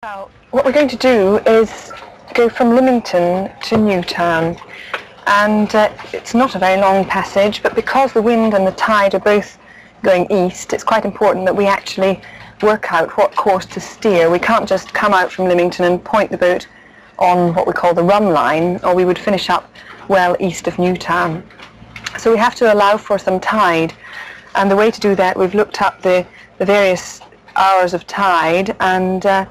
Well, what we're going to do is go from Lymington to Newtown, and it's not a very long passage, but because the wind and the tide are both going east, it's quite important that we actually work out what course to steer. We can't just come out from Lymington and point the boat on what we call the run line, or we would finish up well east of Newtown. So we have to allow for some tide, and the way to do that, we've looked up the various hours of tide, and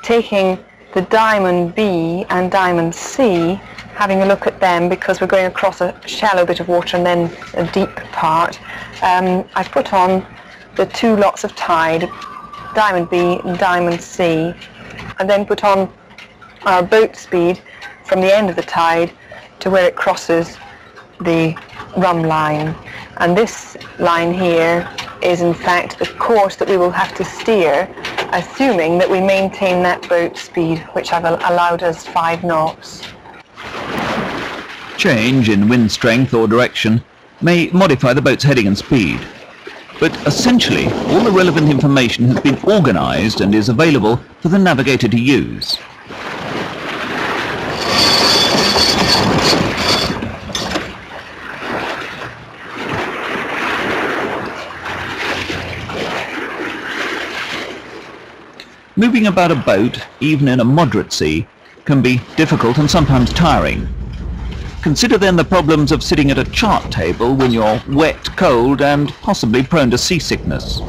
taking the Diamond B and Diamond C, having a look at them because we're going across a shallow bit of water and then a deep part. I've put on the two lots of tide, Diamond B and Diamond C, and then put on our boat speed from the end of the tide to where it crosses the run line. And this line here is in fact the course that we will have to steer, assuming that we maintain that boat speed, which I've allowed as 5 knots. Change in wind strength or direction may modify the boat's heading and speed, but essentially all the relevant information has been organised and is available for the navigator to use. Moving about a boat, even in a moderate sea, can be difficult and sometimes tiring. Consider then the problems of sitting at a chart table when you're wet, cold and possibly prone to seasickness.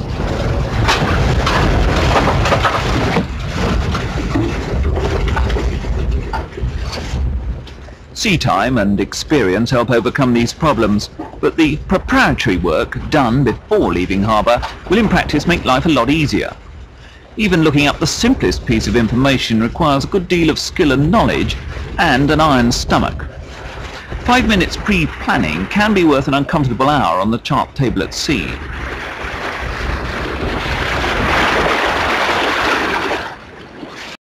Sea time and experience help overcome these problems, but the preparatory work done before leaving harbour will in practice make life a lot easier. Even looking up the simplest piece of information requires a good deal of skill and knowledge and an iron stomach. 5 minutes pre-planning can be worth an uncomfortable hour on the chart table at sea.